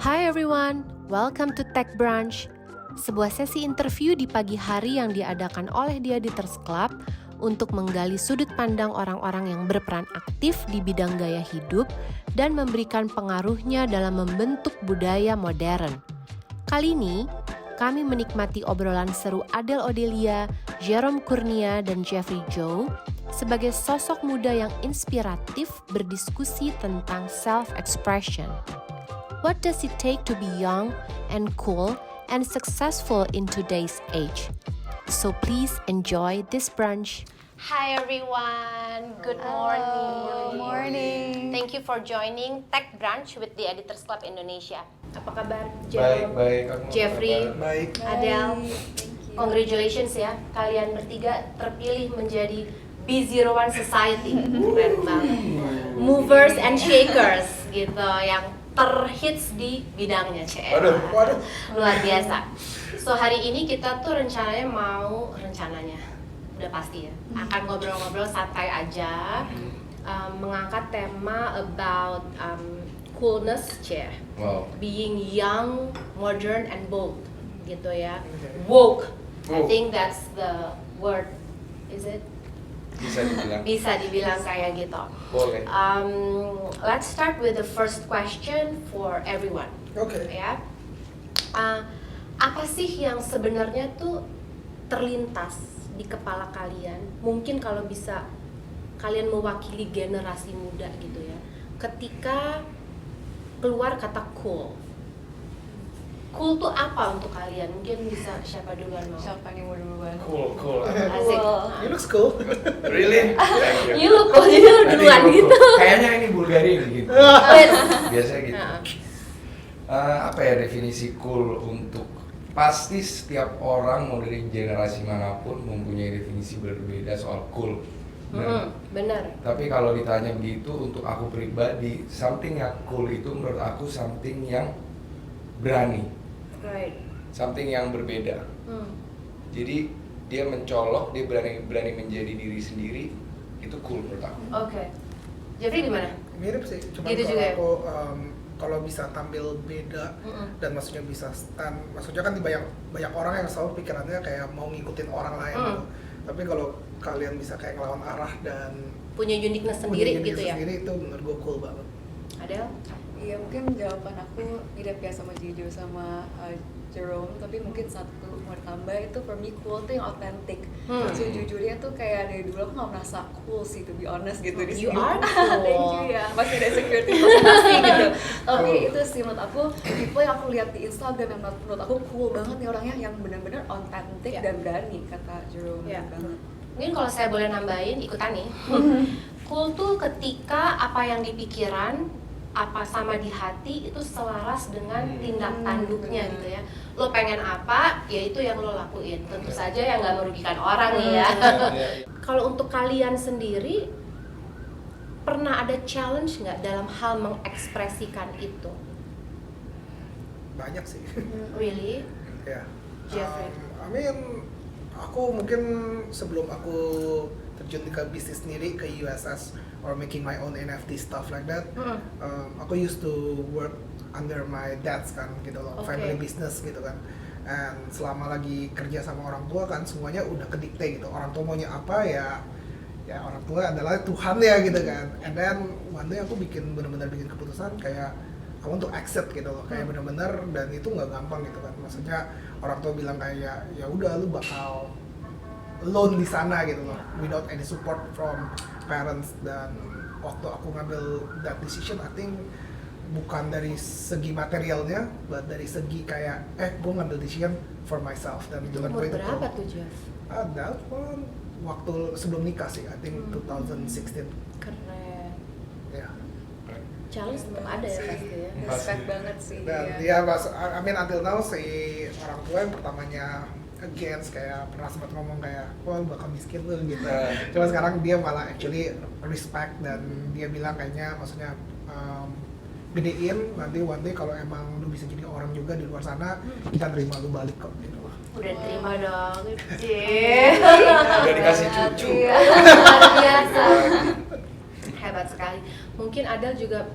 Hi everyone, welcome to Tech Brunch, sebuah sesi interview di pagi hari yang diadakan oleh The Editors Club untuk menggali sudut pandang orang-orang yang berperan aktif di bidang gaya hidup dan memberikan pengaruhnya dalam membentuk budaya modern. Kali ini, kami menikmati obrolan seru Adele Odelia, Jerome Kurnia, dan Jeffrey Joe sebagai sosok muda yang inspiratif berdiskusi tentang self-expression. What does it take to be young and cool and successful in today's age? So please enjoy this brunch. Hi everyone, good morning. Good morning. Thank you for joining Tech Brunch with the Editors Club Indonesia. Apa kabar, Baik. Jeffrey, Baik. Adele, congratulations ya, kalian bertiga terpilih menjadi B01 Society. Keren banget. Movers and shakers gitu, yang terhits di bidangnya, Waduh. luar biasa. So hari ini kita tuh rencananya udah pasti ya, akan ngobrol-ngobrol santai aja, mengangkat tema about coolness, Wow. being young, modern, and bold, gitu ya. Woke, I think that's the word, is it? Bisa dibilang kayak gitu. Boleh. Let's start with the first question for everyone. Oke. Ya, apa sih yang sebenarnya tuh terlintas di kepala kalian? Mungkin kalau bisa kalian mewakili generasi muda gitu ya. Ketika keluar kata cool. Cool tuh apa untuk kalian? Mungkin bisa siapa duluan mau? Siapa nih mau duluan? Cool. Asik. You look cool. Really? Thank You look cool, jadi lu duluan gitu. Kayaknya ini Bulgarin gitu. Wait. Biasanya gitu. Apa ya definisi cool untuk pasti setiap orang mau dari generasi manapun mempunyai definisi berbeda soal cool. Benar. Tapi kalau ditanya begitu untuk aku pribadi, something yang cool itu menurut aku something yang berani. Right. Something yang berbeda. Jadi dia mencolok, dia berani menjadi diri sendiri, itu cool menurut aku. Oke. Jeffrey gimana? Mirip sih, cuma Gitu kalau juga ya? aku kalau bisa tampil beda dan maksudnya bisa stand, maksudnya kan banyak orang yang selalu pikirannya kayak mau ngikutin orang lain gitu. Tapi kalau kalian bisa kayak ngelawan arah dan Punya uniqueness sendiri gitu ya? sendiri, itu menurut gue cool banget. Adele? Iya, mungkin jawaban aku mirip ya sama Jijo sama Jerome, tapi mungkin satu mau ditambah itu for me cool tuh yang authentic. Sejujurnya tuh kayak dari dulu aku gak merasa cool sih, to be honest gitu di You sini. are cool. Thank you ya, masih ada insecurity masing-masing gitu. Tapi itu sih menurut aku, people yang aku lihat di Instagram yang menurut aku cool banget nih orangnya, yang benar-benar authentic dan berani, kata Jerome banget. Mungkin kalau saya boleh nambahin, ikutan nih. Cool tuh ketika apa yang di pikiran, apa sama di hati itu selaras dengan tindak tanduknya gitu ya. Lo pengen apa, ya itu yang lo lakuin. Tentu saja yang nggak merugikan orang nih ya. Kalau untuk kalian sendiri, pernah ada challenge nggak dalam hal mengekspresikan itu? Banyak sih. Really? Ya. Jeffrey? Aku mungkin sebelum aku terjun ke bisnis sendiri, ke USS or making my own NFT stuff like that, aku used to work under my dad's kan gitu loh, family business gitu kan. And selama lagi kerja sama orang tua kan semuanya udah kedikte gitu, orang tua maunya apa ya orang tua adalah Tuhan ya gitu kan. And then one day aku benar-benar bikin keputusan kayak I want to exit gitu loh, kayak benar-benar, dan itu nggak gampang gitu kan. Maksudnya orang tua bilang kayak ya udah lu bakal alone di sana gitu loh, without any support from parents. Dan waktu aku ngambil that decision, I think bukan dari segi materialnya, but dari segi kayak gue ngambil decision for myself. Dan Itu umur berapa tuh, Jeff? That one waktu sebelum nikah sih, I think 2016. Keren. Ya. Challenge tetap ada ya pasti ya. Respect banget sih. Dan ya. dia until now si orang tua yang pertamanya against, kayak pernah sempat ngomong kayak wah lu bakal miskin lu gitu. Cuma sekarang dia malah actually respect, dan dia bilang kayaknya maksudnya gedein nanti one day kalau emang lu bisa jadi orang juga di luar sana, kita terima lu balik kok gitu. Udah terima dong, Udah dikasih cucu. luar biasa. Hebat sekali. Mungkin Adel juga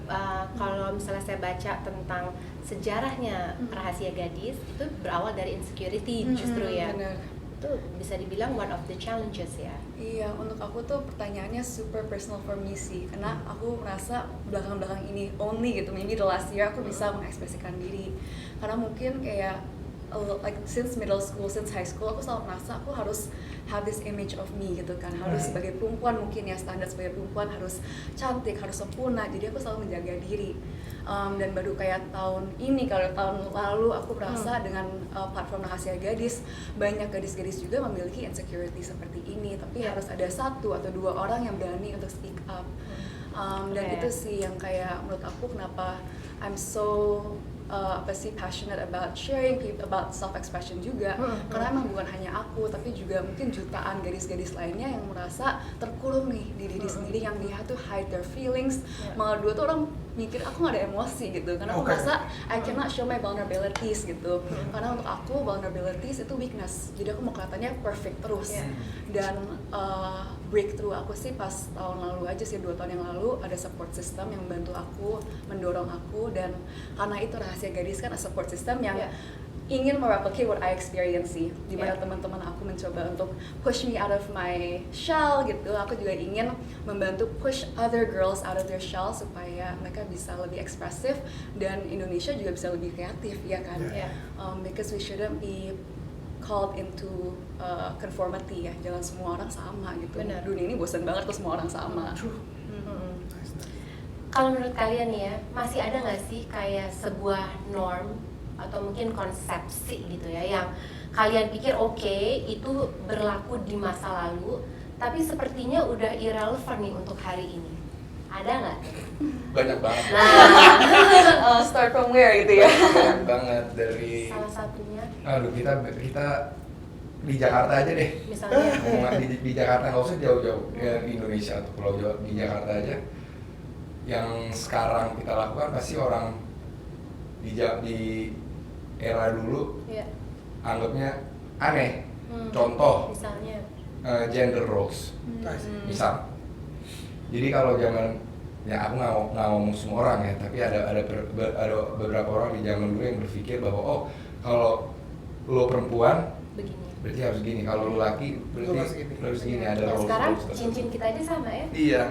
kalau misalnya saya baca tentang sejarahnya rahasia gadis itu berawal dari insecurity justru ya. Bener. Itu bisa dibilang one of the challenges ya. Iya, untuk aku tuh pertanyaannya super personal for me sih, karena aku merasa belakang-belakang ini only gitu, maybe the last year aku bisa mengekspresikan diri, karena mungkin kayak like since middle school, since high school aku selalu merasa aku harus have this image of me gitu kan, harus sebagai perempuan mungkin ya standar sebagai perempuan harus cantik, harus sempurna, jadi aku selalu menjaga diri. Dan baru kayak tahun ini, kalau tahun lalu aku merasa dengan platform Rahasia Gadis banyak gadis-gadis juga memiliki insecurity seperti ini, tapi harus ada 1 atau 2 orang yang berani untuk speak up. Dan itu sih yang kayak menurut aku kenapa I'm so passionate about sharing about self expression juga, karena emang bukan hanya aku tapi juga mungkin jutaan gadis-gadis lainnya yang merasa terkurung nih di diri sendiri, yang dia tuh hide their feelings, malah dua tuh orang mikir aku nggak ada emosi gitu, karena aku merasa I cannot show my vulnerabilities gitu, karena untuk aku vulnerabilities itu weakness, jadi aku mau kelihatannya perfect terus. Dan breakthrough aku sih pas tahun lalu aja sih, 2 tahun yang lalu ada support system yang membantu aku, mendorong aku, dan karena itu Rahasia Gadis kan a support system yang ingin mereplicate what I experience sih, dimana teman-teman aku mencoba untuk push me out of my shell gitu, aku juga ingin membantu push other girls out of their shell supaya mereka bisa lebih ekspresif dan Indonesia juga bisa lebih kreatif ya kan, because we shouldn't be called into conformity ya, jangan semua orang sama gitu. Benar. Dunia ini bosan banget tuh semua orang sama. Kalau menurut kalian nih ya, masih ada nggak sih kayak sebuah norm atau mungkin konsepsi gitu ya yang kalian pikir oke, itu berlaku di masa lalu, tapi sepertinya udah irrelevant nih untuk hari ini? Ada nggak? Banyak banget. Start from where gitu ya? Banyak banget dari. Salah satunya, Aduh, kita di Jakarta aja deh. misalnya. Ngomong di Jakarta, nggak usah jauh-jauh ya, di Indonesia atau Pulau Jawa, di Jakarta aja. Yang sekarang kita lakukan pasti orang di era dulu anggapnya aneh. Contoh Misalnya. gender roles, misal. Jadi kalau zaman, ya aku nggak ngomong semua orang ya, tapi ada beberapa orang di zaman dulu yang berpikir bahwa oh kalau lo perempuan Begini. berarti harus gini, kalau lo laki berarti harus gini, ada Nah, roles sekarang tertentu. cincin kita aja sama ya. Iya.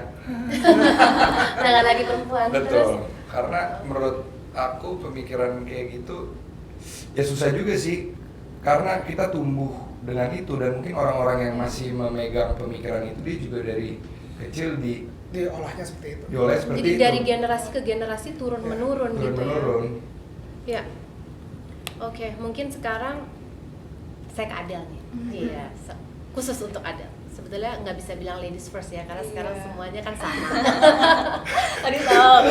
Jangan lagi perempuan. Terus Betul. Karena menurut aku pemikiran kayak gitu ya susah juga sih, karena kita tumbuh dengan itu, dan mungkin orang-orang yang masih memegang pemikiran itu dia juga dari kecil diolahnya seperti itu. diolah seperti jadi itu. dari generasi ke generasi turun menurun gitu Turun-menurun. ya. Oke, mungkin sekarang saya ke Adel nih. Iya, khusus untuk Adel. Sebetulnya nggak bisa bilang ladies first ya, karena sekarang semuanya kan sama. Tadi salah,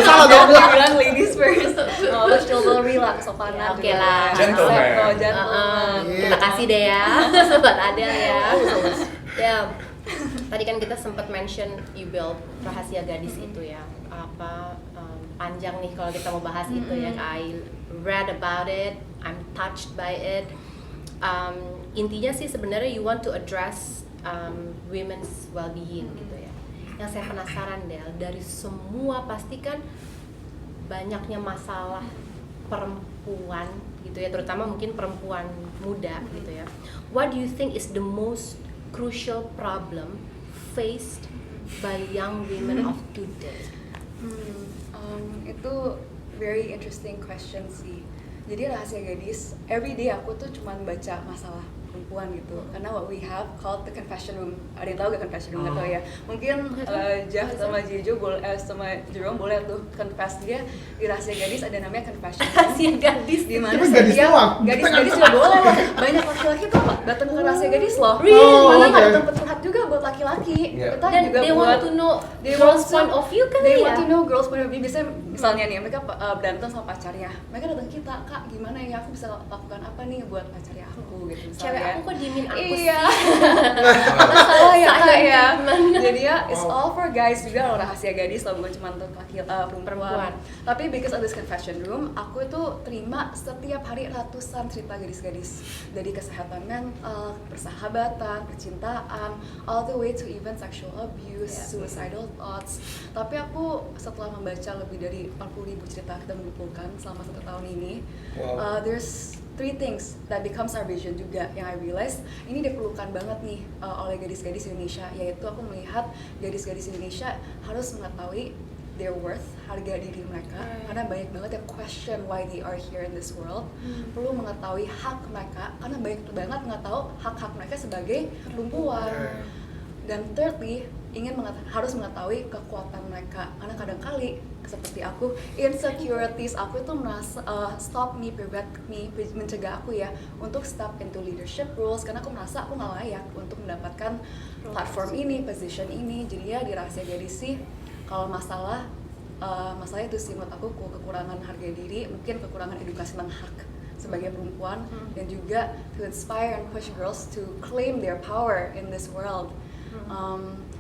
Salah dong. bilang ladies first. Oh, chivalry lah, kesopanan. Oke lah. Gentleman. Gentleman. Terima kasih deh ya, sobat Adel ya. Ya, tadi kan kita sempat mention you build Rahasia Gadis itu ya. Panjang nih kalau kita mau bahas itu ya. I read about it, I'm touched by it. Intinya sih sebenarnya you want to address women's well-being gitu ya. Yang saya penasaran Del, dari semua pasti kan banyaknya masalah perempuan gitu ya, terutama mungkin perempuan muda gitu ya. What do you think is the most crucial problem faced by young women of today? Itu very interesting question sih. Jadi Rahasia Gadis, every day aku tuh cuman baca masalah perempuan gitu, karena what we have called the confession room. Ada yang tahu gak confession room? Nggak tahu ya. Mungkin Jah sama Jijo boleh, sama Jerome boleh tuh confess dia di Rahasia Gadis, ada namanya confession room. Rahasia Gadis. Di mana Tapi gadis doang. gadis juga boleh loh. Banyak laki-laki tuh datang ke Rahasia Gadis loh. Really? Mana nggak Okay. ada tempat curhat juga buat laki-laki. Yeah. Kita Dan juga they buat want to know they girls' want to- point of view kan they ya? want to know girls point of view. Biasanya misalnya nih mereka berantem sama pacarnya, mereka datang kita, kak gimana ya aku bisa lakukan apa nih buat pacarnya aku gitu Cewek aku kok diemin aku iya sih? salah ya kak Silent ya treatment. jadi ya it's all for guys juga loh, rahasia gadis loh, bukan cuma untuk perempuan. Tapi because of this confession room aku itu terima setiap hari ratusan cerita gadis-gadis dari kesehatan mental, persahabatan, percintaan, all the way to even sexual abuse, suicidal thoughts. Tapi aku setelah membaca lebih dari 40.000 cerita kita mengumpulkan selama 1 tahun ini, there's 3 things that becomes our vision juga yang I realize ini diperlukan banget nih oleh gadis-gadis Indonesia, yaitu aku melihat gadis-gadis Indonesia harus mengetahui their worth, harga diri mereka, karena banyak banget yang question why they are here in this world. Perlu mengetahui hak mereka, karena banyak banget nggak tahu hak-hak mereka sebagai perempuan. Dan thirdly, harus mengetahui kekuatan mereka, karena kadang-kali seperti aku, insecurities aku itu merasa stop me, prevent me, mencegah aku ya untuk step into leadership roles, karena aku merasa aku nggak layak untuk mendapatkan platform ini, position ini. Jadi ya di rahasia gadis sih, kalau masalah itu sih menurut aku kekurangan harga diri, mungkin kekurangan edukasi tentang hak sebagai perempuan, dan juga to inspire and push girls to claim their power in this world.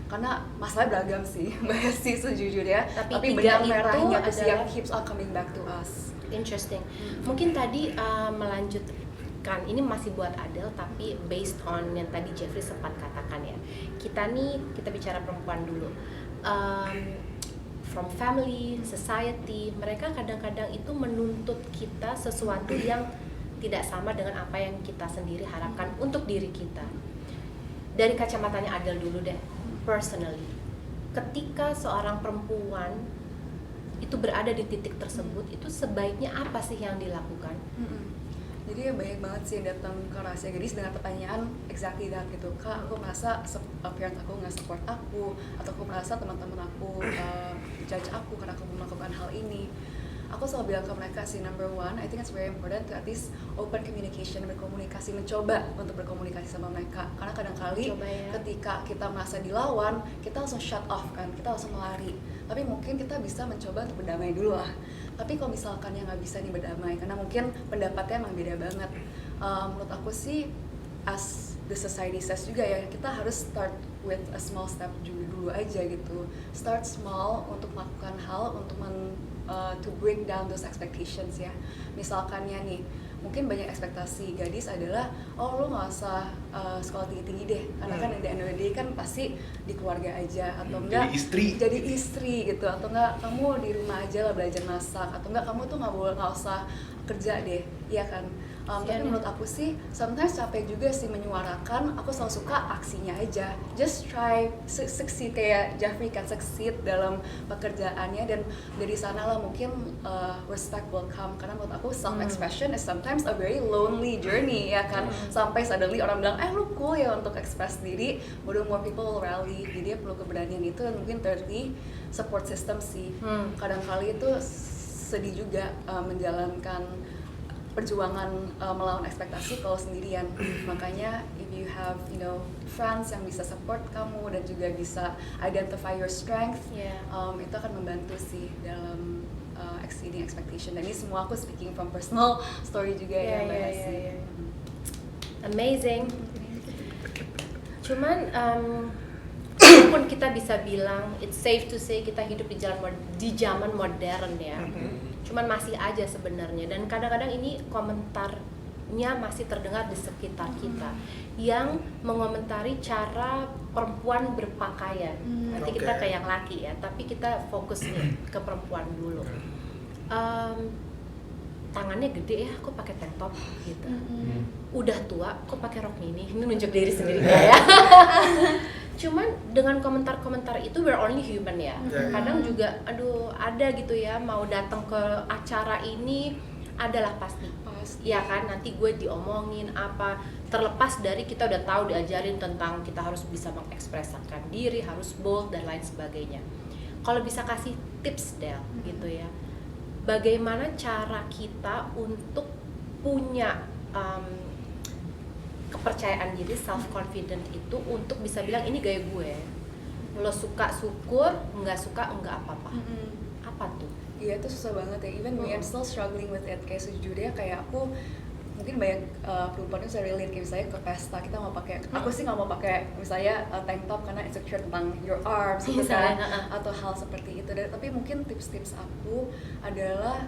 Karena masalahnya beragam sih, Mbak sih sejujurnya. Tapi benang merahnya itu yang keeps on coming back to us. Interesting. Mungkin tadi melanjutkan, ini masih buat Adele, tapi based on yang tadi Jeffrey sempat katakan ya. Kita bicara perempuan dulu. From family, society, mereka kadang-kadang itu menuntut kita sesuatu yang tidak sama dengan apa yang kita sendiri harapkan untuk diri kita. Dari kacamatanya Adele dulu deh, personally, ketika seorang perempuan itu berada di titik tersebut, itu sebaiknya apa sih yang dilakukan? Jadi ya banyak banget sih yang datang ke rahasia gadis dengan pertanyaan exactly that gitu. Kak, aku merasa parent aku nggak support aku, atau aku merasa teman-teman aku judge aku karena aku melakukan hal ini. Aku selalu bilang ke mereka sih, number one, I think it's very important to at least open communication, berkomunikasi, mencoba untuk berkomunikasi sama mereka. Karena kadang-kali ketika kita merasa dilawan, kita langsung shut off kan, kita langsung melari. Tapi mungkin kita bisa mencoba untuk berdamai dulu lah. Tapi kalau misalkan yang nggak bisa nih berdamai, karena mungkin pendapatnya emang beda banget. Menurut aku sih, as the society says juga ya, kita harus start with a small step dulu aja gitu. Start small untuk melakukan hal, untuk to break down those expectations ya. Misalkannya nih, mungkin banyak ekspektasi gadis adalah, oh lo nggak usah sekolah tinggi-tinggi deh, karena kan at the end of the day kan pasti di keluarga aja, atau enggak jadi istri gitu, atau enggak kamu di rumah aja lah belajar masak, atau enggak kamu tuh nggak usah kerja deh, iya kan. Tapi menurut aku sih, sometimes capek juga sih menyuarakan. Aku selalu suka aksinya aja. Just try succeed, kayak Jeffrey kan succeed dalam pekerjaannya, dan dari sana lah mungkin respect will come. Karena menurut aku self expression is sometimes a very lonely journey ya kan. Sampai suddenly orang bilang, lu cool ya untuk express diri, baru more people will rally. Jadi dia perlu keberanian itu, dan mungkin thirdly support system sih. Kadang-kali itu sedih juga menjalankan perjuangan melawan ekspektasi kalau sendirian. Makanya if you have friends yang bisa support kamu dan juga bisa identify your strength, itu akan membantu sih dalam exceeding expectation. Dan ini semua aku speaking from personal story juga ya Mbak Hasi. Amazing. Cuman walaupun kita bisa bilang it's safe to say kita hidup di zaman modern ya, cuman masih aja sebenarnya, dan kadang-kadang ini komentarnya masih terdengar di sekitar kita yang mengomentari cara perempuan berpakaian. Nanti kita ke yang laki ya, tapi kita fokus nih ke perempuan dulu. Tangannya gede ya, kok pakai tank top gitu. Udah tua, kok pakai rok mini. Ini nunjuk diri sendiri ya. Cuman dengan komentar-komentar itu we're only human ya. Kadang juga aduh ada gitu ya, mau datang ke acara ini adalah pasti. Ya kan, nanti gue diomongin apa, terlepas dari kita udah tahu diajarin tentang kita harus bisa mengekspresikan diri, harus bold dan lain sebagainya. Kalau bisa kasih tips Del gitu ya, bagaimana cara kita untuk punya kepercayaan diri, self confident itu untuk bisa bilang ini gaya gue. Lo suka syukur, nggak suka nggak apa-apa. Apa tuh? Iya itu susah banget ya. Even me I'm still struggling with it. Kayak sejujurnya kayak aku mungkin banyak perempuan yang bisa relate, kayak misalnya ke pesta kita mau pakai, aku sih nggak mau pakai misalnya tank top karena insecure tentang your arms gitu kan, atau hal seperti itu. Tapi mungkin tips-tips aku adalah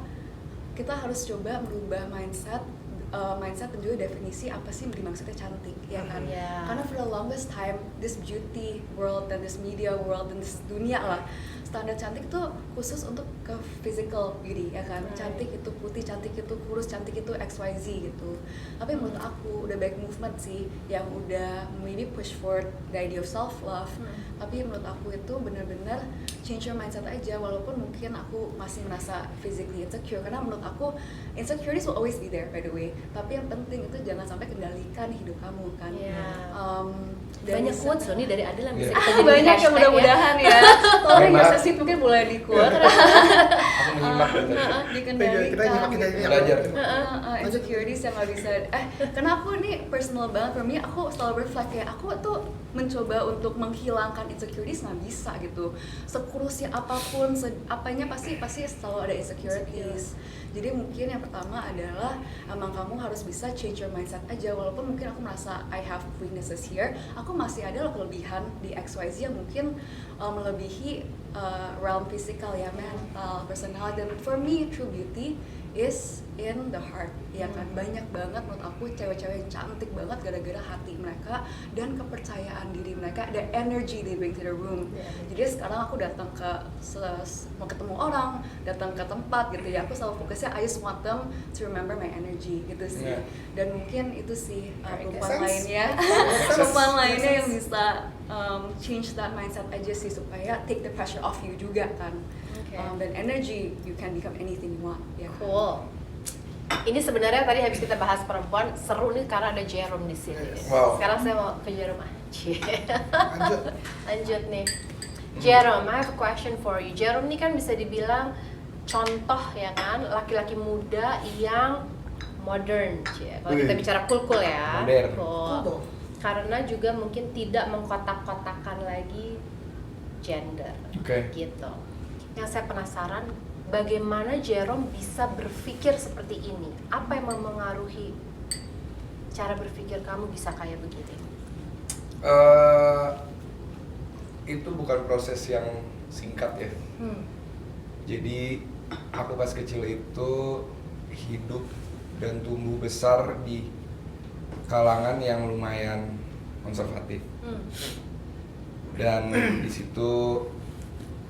kita harus coba merubah mindset dan juga definisi apa sih dimaksudnya cantik, ya kan? Karena for the longest time this beauty world dan this media world dan this dunia lah, standar cantik tuh khusus untuk ke physical beauty, ya kan? Cantik itu putih, cantik itu kurus, cantik itu XYZ gitu. Tapi menurut aku udah banyak movement sih yang udah maybe push forward the idea of self love. Tapi menurut aku itu benar-benar change your mindset aja, walaupun mungkin aku masih merasa physically insecure, karena menurut aku insecurities will always be there by the way. Tapi yang penting itu jangan sampai kendalikan hidup kamu kan. Banyak quotes loh nih dari Adil yang bisa Yeah. kita jadi banyak yang mudah-mudahan ya. Tolong Karena- ya sesi mungkin boleh di quote. Aku menyimak dari tadi. Dikendalikan. Kita nyimak kita ini Belajar. Insecurities yang nggak bisa. Karena aku ini personal banget, for me aku selalu reflect kayak aku tuh mencoba untuk menghilangkan insecurities nggak bisa gitu. Sekurusnya apapun, apanya pasti selalu ada insecurities. Jadi mungkin yang pertama adalah emang kamu harus bisa change your mindset aja, walaupun mungkin aku merasa I have weaknesses here, aku masih ada loh kelebihan di XYZ yang mungkin melebihi realm physical ya, mental, personality. Dan for me true beauty is in the heart, ya kan? Banyak banget menurut aku cewek-cewek yang cantik banget gara-gara hati mereka dan kepercayaan diri mereka, the energy they bring to the room. Jadi sekarang aku datang ke mau ketemu orang, datang ke tempat gitu ya, aku selalu fokusnya I just want them to remember my energy gitu sih. Dan mungkin itu sih perempuan lainnya perempuan lainnya yang bisa change that mindset aja sih, supaya take the pressure off you juga kan. Dan energy, you can become anything you want, ya. Cool. Ini sebenarnya tadi habis kita bahas perempuan, seru nih karena ada Jerome di sini. Wow. Sekarang saya mau ke Jerome aja. Lanjut. Lanjut nih. Jerome, I have a question for you. Jerome ini kan bisa dibilang contoh ya kan, laki-laki muda yang modern. Kalau kita bicara cool ya. Modern. Cool. Karena juga mungkin tidak mengkotak-kotakan lagi gender. Gitu. Yang saya penasaran, bagaimana Jerome bisa berpikir seperti ini? Apa yang mempengaruhi cara berpikir kamu bisa kayak begitu? Itu bukan proses yang singkat ya. Jadi aku pas kecil itu hidup dan tumbuh besar di kalangan yang lumayan konservatif. Dan di situ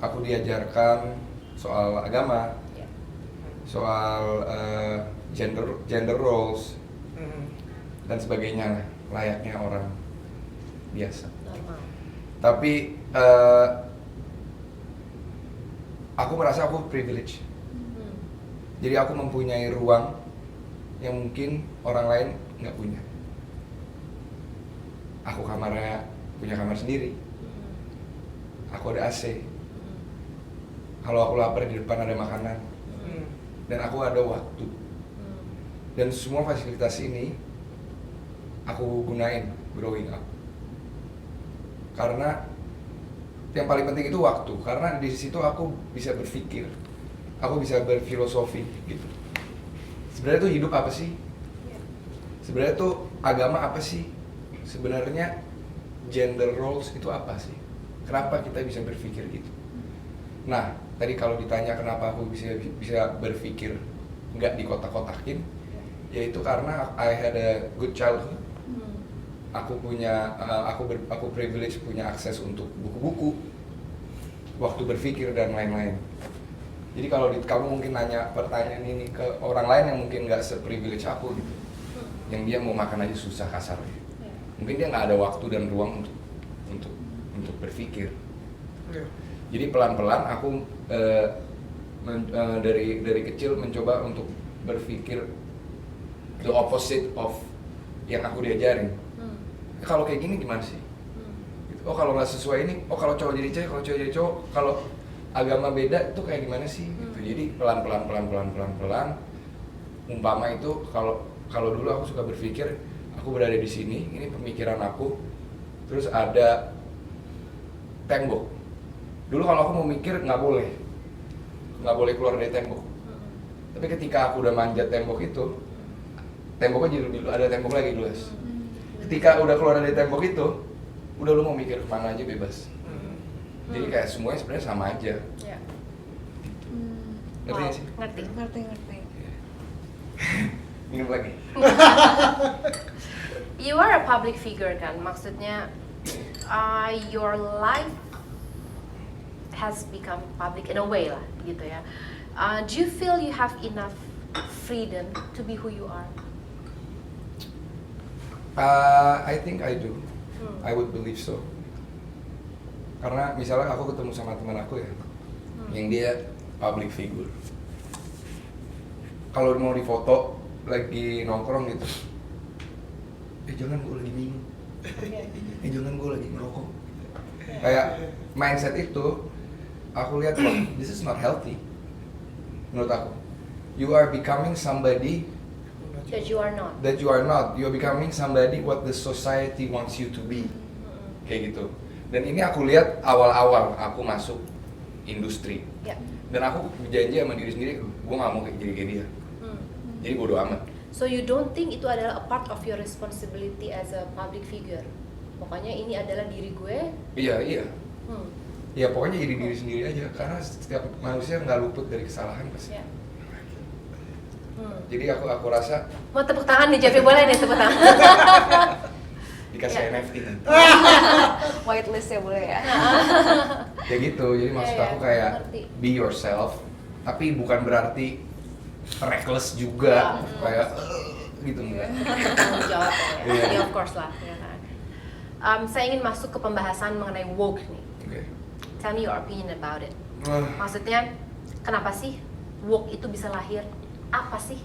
aku diajarkan soal agama, soal gender roles dan sebagainya, layaknya orang biasa. Normal. Tapi aku merasa aku privilege. Jadi aku mempunyai ruang yang mungkin orang lain nggak punya. Aku punya kamar sendiri. Aku ada AC. Kalau aku lapar di depan ada makanan. Dan aku ada waktu. Dan semua fasilitas ini aku gunain growing up. Karena yang paling penting itu waktu. Karena di situ aku bisa berpikir. Aku bisa berfilosofi gitu. Sebenarnya tuh hidup apa sih? Sebenarnya tuh agama apa sih? Sebenarnya gender roles itu apa sih? Kenapa kita bisa berpikir gitu? Nah, tadi kalau ditanya kenapa aku bisa berpikir nggak dikotak-kotakin, yaitu karena I had a good childhood. Aku aku privilege punya akses untuk buku-buku, waktu berpikir dan lain-lain. Jadi kalau kamu mungkin nanya pertanyaan ini ke orang lain yang mungkin nggak se-privilege aku gitu, yang dia mau makan aja susah kasarnya, mungkin dia nggak ada waktu dan ruang untuk berpikir. Jadi pelan-pelan aku dari kecil mencoba untuk berpikir the opposite of yang aku diajarin. Kalau kayak gini gimana sih? Oh kalau nggak sesuai ini, oh kalau cowok jadi cewek, kalau cowok jadi cowok, kalau agama beda itu kayak gimana sih? Gitu. Jadi pelan-pelan. Umpama itu kalau dulu aku suka berpikir, aku berada di sini, ini pemikiran aku, terus ada tembok. Dulu kalau aku mau mikir nggak boleh keluar dari tembok. Tapi ketika aku udah manjat tembok itu, temboknya jadi lebih ada tembok lagi luas. Ketika udah keluar dari tembok itu, udah lu mau mikir kemana aja bebas. Jadi kayak semuanya sebenarnya sama aja. Ya. Ngerti nggak sih? Ngerti. Ngerti. Minum lagi. You are a public figure kan, maksudnya your life has become public in a way lah, gitu ya. Do you feel you have enough freedom to be who you are? I think I do. I would believe so. Karena misalnya aku ketemu sama teman aku ya, yang dia public figure. Kalau mau difoto lagi nongkrong gitu, jangan gue lagi minum, jangan gue lagi ngerokok. Kayak mindset itu, aku lihat this is not healthy. Menurut aku, you are becoming somebody That you are not. that you are not. You are becoming somebody what the society wants you to be. Kayak gitu. Dan ini aku lihat awal-awal aku masuk industri. Ya. Dan aku berjanji sama diri sendiri, gue gak mau kayak dia. Jadi bodo amat. So you don't think itu adalah a part of your responsibility as a public figure? Pokoknya ini adalah diri gue. Iya. Ya pokoknya jadi diri sendiri aja. Karena setiap manusia nggak luput dari kesalahan pasti. Ya. Jadi aku rasa Mau tepuk tangan nih, Jeffrey, boleh nih tepuk tangan. dikasih Ya. NFT kan. Whitelist ya boleh ya. Ya gitu. Jadi maksud Ya, aku kayak ngerti. be yourself. Tapi bukan berarti reckless juga. Kayak gitu enggak. Tanggung jawab ya. Iya. Ya, of course lah, ya kan. Saya ingin masuk ke pembahasan mengenai woke nih. Oke. Tell me your opinion about it. Maksudnya, kenapa sih woke itu bisa lahir? Apa sih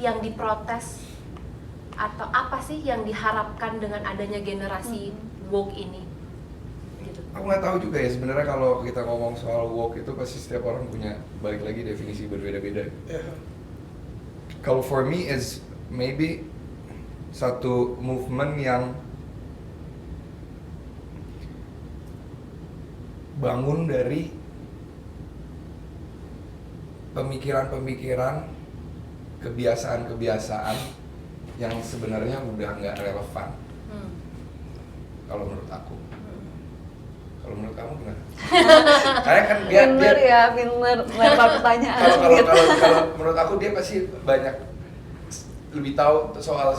yang diprotes? Atau apa sih yang diharapkan dengan adanya generasi woke ini? Gitu. Aku nggak tahu juga ya sebenarnya kalau kita ngomong soal woke itu pasti setiap orang punya balik lagi definisi berbeda-beda. Kalau for me is maybe satu movement yang bangun dari pemikiran-pemikiran, kebiasaan-kebiasaan yang sebenarnya udah nggak relevan. Kalau menurut aku. Kalau menurut kamu gimana? Karena kan dia Pinter lempar pertanyaan. kalau menurut aku dia pasti banyak lebih tahu soal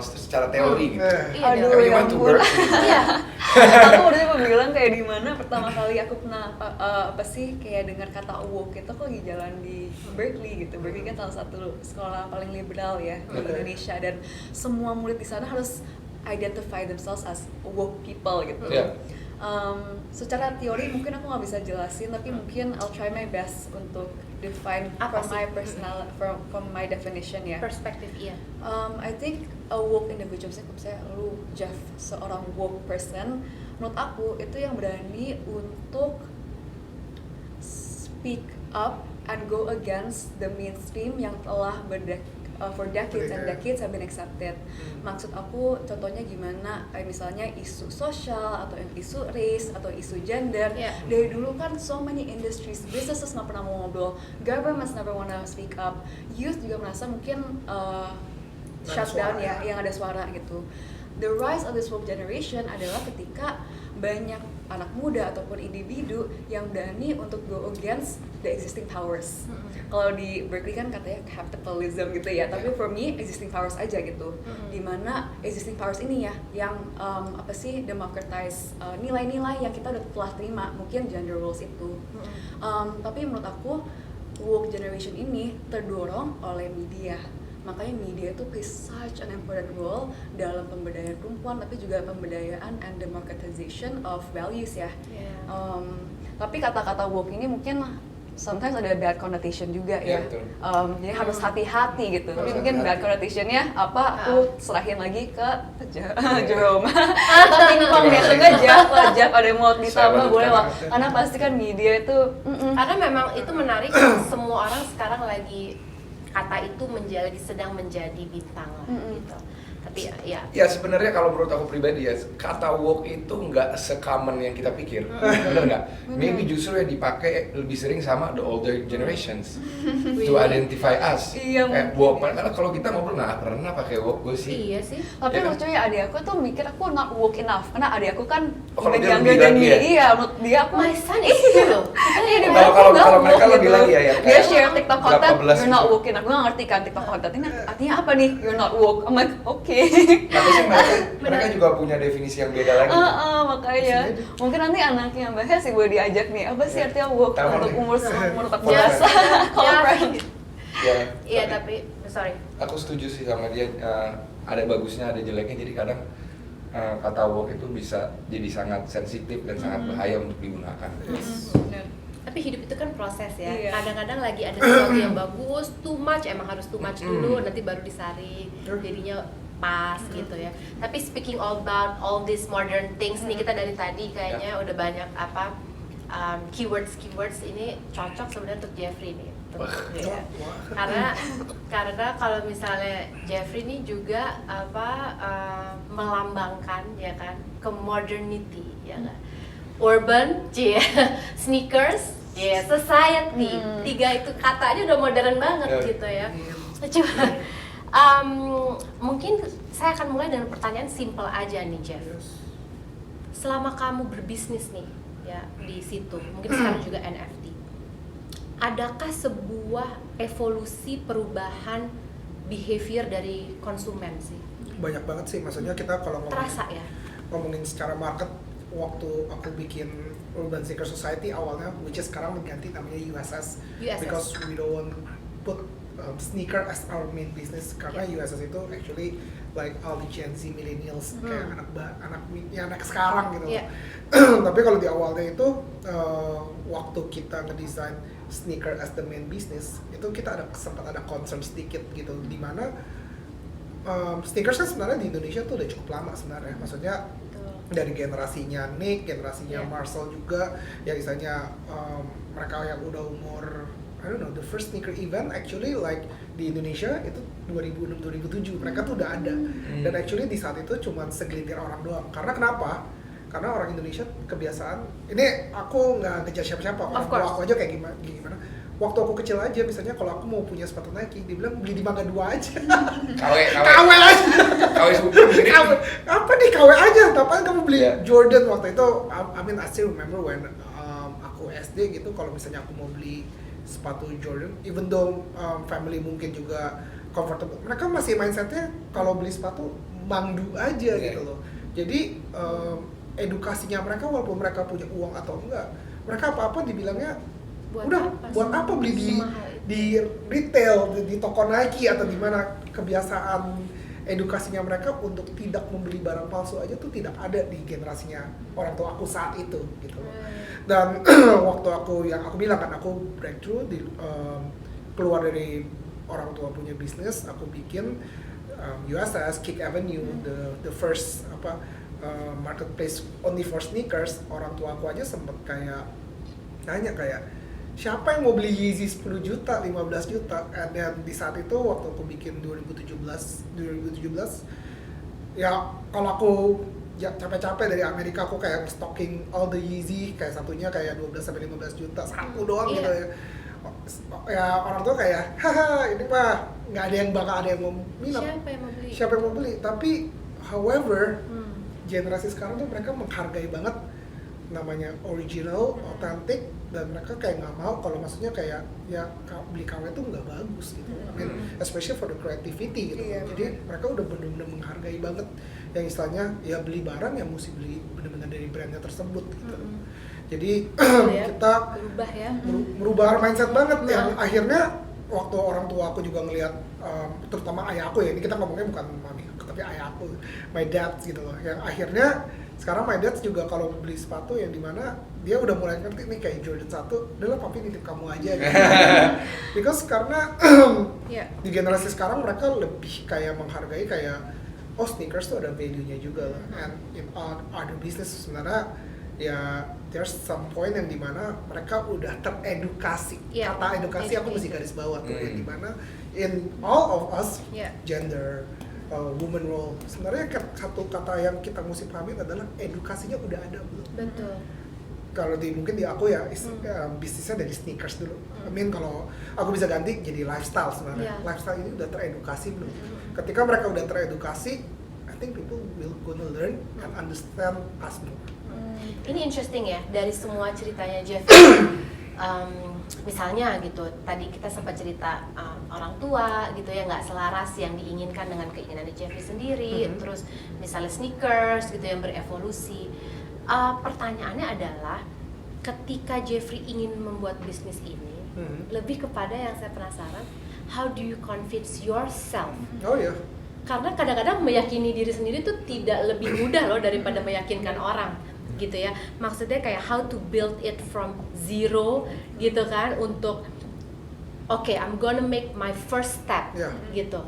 secara teori gitu. Iya, Aduh, You ya want to ampun. work. Iya. Aku udah mau bilang kayak di mana pertama kali aku pernah apa sih kayak dengar kata woke itu aku lagi jalan di Berkeley gitu. Berkeley kan salah satu sekolah paling liberal ya di Indonesia, dan semua murid di sana harus identify themselves as woke people gitu. Yeah. Secara teori mungkin aku nggak bisa jelasin, tapi mungkin I'll try my best untuk define Apa from sih? my personal from my definition ya. Perspektif, iya. I think a woke individual, misalnya lu Jeff seorang woke person, menurut aku itu yang berani untuk speak up and go against the mainstream yang telah for decades and decades have been accepted. Maksud aku contohnya gimana, kayak misalnya isu sosial atau isu race atau isu gender. Yeah. Dari dulu kan so many industries, businesses nggak pernah mau ngobrol, governments never wanna speak up, youth juga merasa mungkin shutdown ya, yang ada suara gitu. The rise of this woke generation adalah ketika banyak anak muda ataupun individu yang berani untuk go against the existing powers. Kalau di Berkeley kan katanya capitalism gitu ya, tapi for me existing powers aja gitu. Dimana existing powers ini ya yang apa sih democratize nilai-nilai yang kita udah telah terima, mungkin gender roles itu. Tapi menurut aku woke generation ini terdorong oleh media. Makanya media itu plays such an important role dalam pemberdayaan perempuan, tapi juga pemberdayaan and democratization of values ya. Yeah. Tapi kata-kata woke ini mungkin sometimes ada bad connotation juga ya. Betul. Jadi harus hati-hati gitu. Tapi Harus mungkin hati-hati. bad connotationnya apa? Aku serahin lagi ke Jerome. Tapi ping-pong besoknya Jeff ada yang mau ditambah boleh lah. Karena pasti kan media itu. Karena memang itu menarik, semua orang sekarang lagi kata itu sedang menjadi bintang lah gitu. Tapi ya. Ya sebenarnya kalau menurut aku pribadi ya, kata woke itu nggak se-common yang kita pikir, bener nggak? Maybe justru yang dipakai lebih sering sama the older generations to identify us. Iya, Kayak mungkin. woke, karena kalau kita ngobrol nggak pernah pakai woke gue sih. Iya sih. Tapi Ya kan? lucunya adik aku tuh mikir aku not woke enough karena adik aku kan Oh, kalau even dia younger lebih than lagi me. ya? Iya, menurut dia aku My son is too loh. Iya, dia Kalau- bilang, kalau- "Aku nggak kalau mereka woke," lebih gitu. lagi ya, Dia kayak share TikTok berapa content, belas you're not gitu. woke enough. Gue nggak ngerti kan TikTok content ini artinya apa nih, you're not woke. I'm like, oke. Tapi sih mereka juga punya definisi yang beda lagi. Makanya mungkin nanti anaknya Mbak Hes sih boleh diajak nih. Apa sih artinya woke Tahu untuk nih. umur 14? Ya. Kalau Ya. friend. Ya, Iya tapi sorry. aku setuju sih sama dia. Ada bagusnya, ada jeleknya. Jadi kadang kata woke itu bisa jadi sangat sensitif dan sangat bahaya untuk digunakan. Bener. Tapi hidup itu kan proses ya. Iya. Kadang-kadang lagi ada sesuatu yang bagus, too much, emang harus too much dulu, nanti baru disaring, jadinya pas gitu ya. Tapi speaking about all these modern things nih, kita dari tadi kayaknya udah banyak apa keywords ini cocok sebenarnya untuk Jeffrey nih. Ya. Karena kalau misalnya Jeffrey ini juga melambangkan ya kan ke modernity ya kan, urban, sneakers, society, tiga itu kata aja udah modern banget gitu ya. Coba mungkin saya akan mulai dengan pertanyaan simple aja nih Jeff. Selama kamu berbisnis nih ya di situ, mungkin sekarang juga NFT. Adakah sebuah evolusi perubahan behavior dari konsumen sih? Banyak banget sih, maksudnya kita kalau Terasa ya? ngomongin secara market, waktu aku bikin Urban Sneaker Society awalnya, which is sekarang diganti namanya USS, because we don't want put sneaker as our main business, karena USS itu actually like all the Gen Z millennials, kayak anak sekarang gitu. Tapi kalau di awalnya itu waktu kita ngedesain sneaker as the main business, itu kita sempat ada concern sedikit gitu, dimana sneakers kan sebenarnya di Indonesia tuh udah cukup lama sebenarnya, maksudnya dari generasinya Nick, generasinya Marcel juga, yang misalnya mereka yang udah umur, I don't know, the first sneaker event actually like di Indonesia itu 2006-2007, mereka tuh udah ada, dan actually di saat itu cuma segelintir orang doang. Karena kenapa? Karena orang Indonesia kebiasaan, ini aku nggak ngejar siapa-siapa, orang tua aku aja kayak gimana. Waktu aku kecil aja, misalnya kalau aku mau punya sepatu Nike, dibilang beli di Mangga 2 aja. KW aja. KW super gini. Apa nih KW aja? Ngapain kamu beli Jordan waktu itu? I mean I still remember when aku SD gitu, kalau misalnya aku mau beli sepatu Jordan, even though family mungkin juga comfortable, mereka masih mindsetnya kalau beli sepatu mangdu aja gitu loh. Jadi edukasinya mereka, walaupun mereka punya uang atau enggak, mereka apa-apa dibilangnya buat apa beli di retail, di toko Nike atau di mana. Kebiasaan edukasinya mereka untuk tidak membeli barang palsu aja tuh tidak ada di generasinya orang tua aku saat itu gitu loh. Dan waktu aku bilang kan, aku breakthrough keluar dari orang tua punya bisnis, aku bikin USS Kick Avenue, the first marketplace only for sneakers. Orang tua aku aja sempet kayak nanya kayak, siapa yang mau beli Yeezy 10 juta, 15 juta? Dan di saat itu waktu aku bikin 2017 ya, kalau aku capek-capek dari Amerika, aku kayak stocking all the Yeezy, kayak satunya kayak 12-15 juta, satu doang gitu ya. Ya orang tua kayak, haha ini mah nggak ada yang bakal ada yang mau minat. Siapa yang mau beli? Tapi however, generasi sekarang tuh mereka menghargai banget namanya original, authentic, dan mereka kayak nggak mau kalau maksudnya kayak ya beli KW itu nggak bagus gitu. I mean, especially for the creativity gitu. Jadi mereka udah benar-benar menghargai banget yang istilahnya ya beli barang yang mesti beli benar-benar dari brandnya tersebut gitu. Jadi kita merubah mindset banget yang akhirnya waktu orang tua aku juga ngelihat, terutama ayah aku ya, ini kita ngomongnya bukan mami tapi ayah aku, my dad gitu loh, yang akhirnya sekarang my dad juga kalau beli sepatu yang dimana dia udah mulai ngerti nih kayak Jordan 1, udahlah papi nitip kamu aja gitu. Because karena di generasi sekarang mereka lebih kayak menghargai kayak, oh sneakers tuh ada value-nya juga lah, and in other business sebenarnya ya there's some point yang dimana mereka udah teredukasi. Kata edukasi aku mesti garis bawah tuh, yang dimana in all of us, gender, woman role. Sebenarnya satu kata yang kita mesti pahamin adalah edukasinya udah ada belum. Betul. Kalau mungkin di aku ya bisnisnya dari sneakers dulu. I mean kalau aku bisa ganti jadi lifestyle sebenarnya. Yeah. Lifestyle ini udah teredukasi belum? Ketika mereka udah teredukasi, I think people will gonna learn and understand us more. Ini interesting ya, dari semua ceritanya Jeff. Misalnya gitu, tadi kita sempat cerita orang tua gitu ya, nggak selaras yang diinginkan dengan keinginan Jeffrey sendiri. Terus misalnya sneakers gitu yang berevolusi. Pertanyaannya adalah, ketika Jeffrey ingin membuat bisnis ini, lebih kepada yang saya penasaran, how do you convince yourself? Oh ya. Karena kadang-kadang meyakini diri sendiri tuh tidak lebih mudah loh daripada meyakinkan orang gitu ya. Maksudnya kayak how to build it from zero gitu kan, untuk okay, I'm gonna make my first step gitu.